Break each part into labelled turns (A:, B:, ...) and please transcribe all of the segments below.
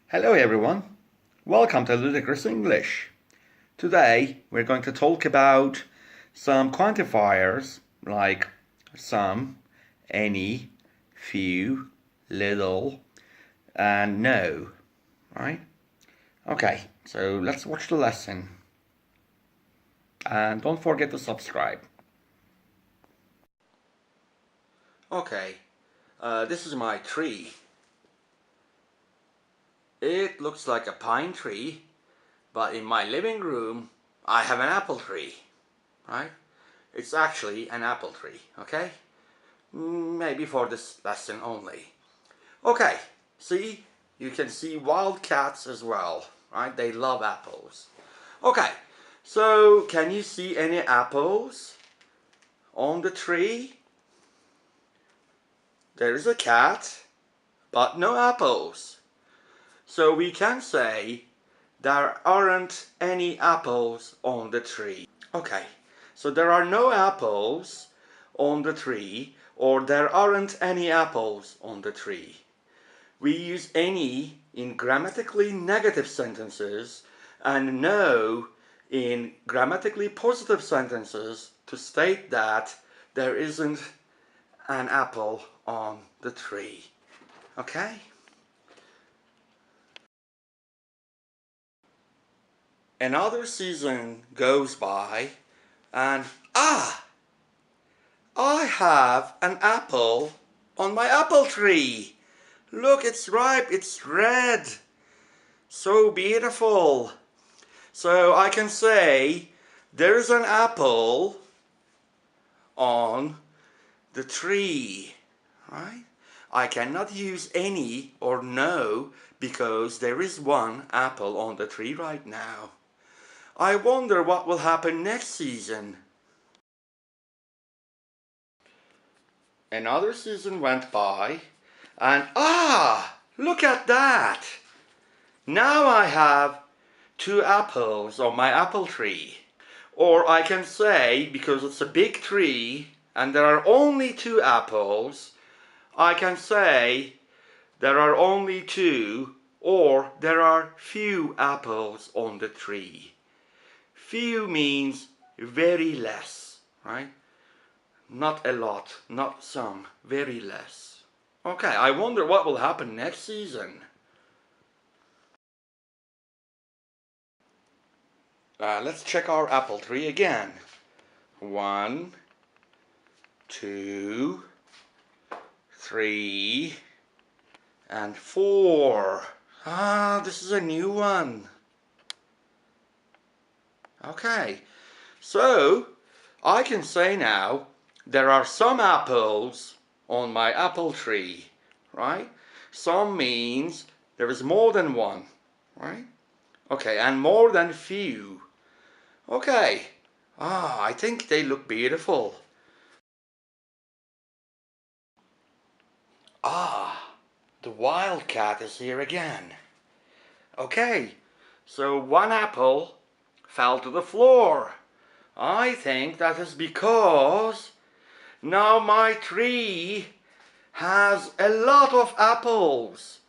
A: Hello everyone, welcome to Ludicrous English. Today we're going to talk about some quantifiers like some, any, few, little, and no, right? Okay, so let's watch the lesson. And don't forget to subscribe. Okay, this is my tree. It looks like a pine tree, but in my living room I have an apple tree, right? It's actually an apple tree, okay? Maybe for this lesson only. Okay, see? You can see wild cats as well, right? They love apples. Okay, so can you see any apples on the tree? There is a cat, but no apples. So we can say there aren't any apples on the tree. Okay, so there are no apples on the tree, or there aren't any apples on the tree. We use any in grammatically negative sentences and no in grammatically positive sentences to state that there isn't an apple on the tree. Okay? Another season goes by and I have an apple on my apple tree. Look, it's ripe, it's red. So beautiful. So I can say there's an apple on the tree, right? I cannot use any or no because there is one apple on the tree right now. I wonder what will happen next season. Another season went by and look at that. Now I have 2 apples on my apple tree. Or I can say, because it's a big tree and there are only 2 apples, I can say there are only 2 or there are few apples on the tree. Few means very less, right? Not a lot, not some, very less. Okay, I wonder what will happen next season. Let's check our apple tree again. 1, 2, 3, and 4. This is a new one. Okay, so I can say now there are some apples on my apple tree, right? Some means there is more than one, right? Okay, and more than few. Okay, I think they look beautiful. The wildcat is here again. Okay, so one apple fell to the floor. I think that is because now my tree has a lot of apples.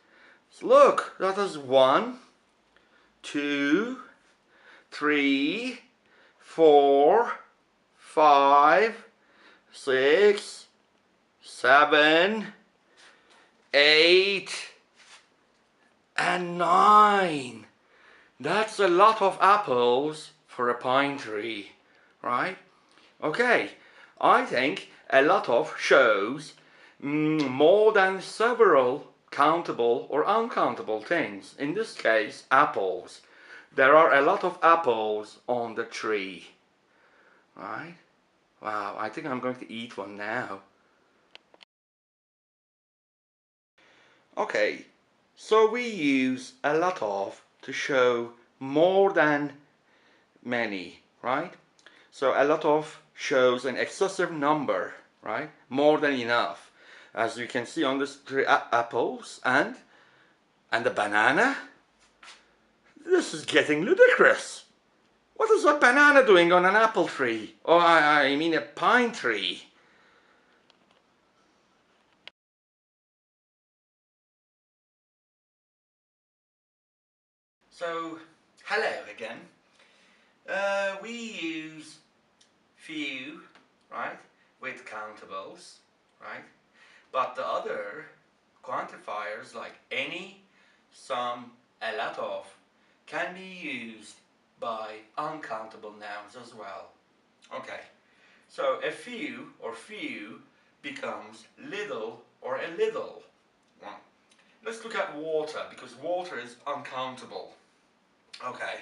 A: Look, that is 1, 2, 3, 4, 5, 6, 7, 8, and 9. That's a lot of apples for a pine tree, right? Okay, I think a lot of shows more than several countable or uncountable things. In this case, apples. There are a lot of apples on the tree, right? Wow, I think I'm going to eat one now. Okay, so we use a lot of to show more than many, right? So a lot of shows an excessive number, right? More than enough. As you can see on this tree, apples and the banana. This is getting ludicrous. What is a banana doing on an apple tree? Oh, I mean a pine tree. So, hello again. We use few, right, with countables, right? But the other quantifiers like any, some, a lot of can be used by uncountable nouns as well. Okay, so a few or few becomes little or a little. Well, let's look at water because water is uncountable. Okay,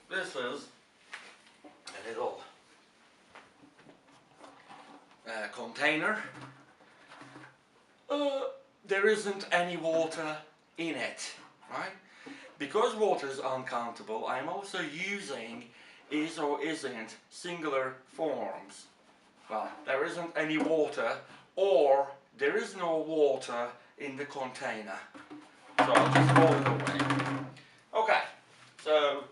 A: this is a little container. There isn't any water in it, right? Because water is uncountable, I'm also using is or isn't singular forms. Well, there isn't any water, or there is no water in the container. So I'll just roll it away. Okay, so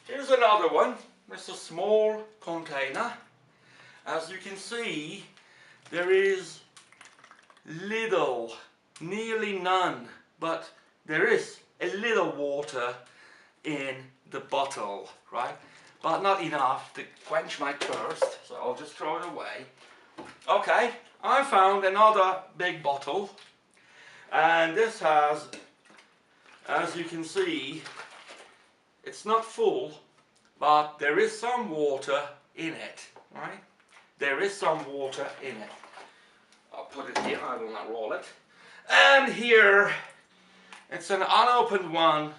A: here's another one. It's a small container. As you can see, there is little, nearly none, but there is a little water in the bottle, right? But not enough to quench my thirst, so I'll just throw it away. Okay, I found another big bottle, and this has, as you can see, it's not full, but there is some water in it, right? There is some water in it. I'll put it here, I will not roll it. And here, it's an unopened one,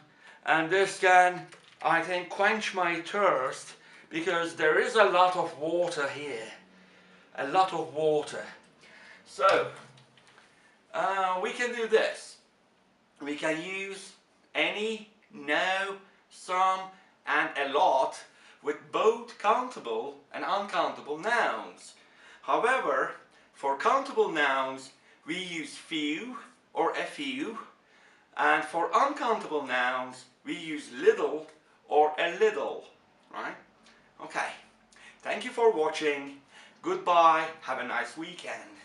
A: and this can, I think, quench my thirst because there is a lot of water here. A lot of water. So, we can do this. We can use any, no, some, and a lot with both countable and uncountable nouns. However, for countable nouns, we use few or a few, and for uncountable nouns, we use little or a little, right? Okay, thank you for watching. Goodbye, have a nice weekend.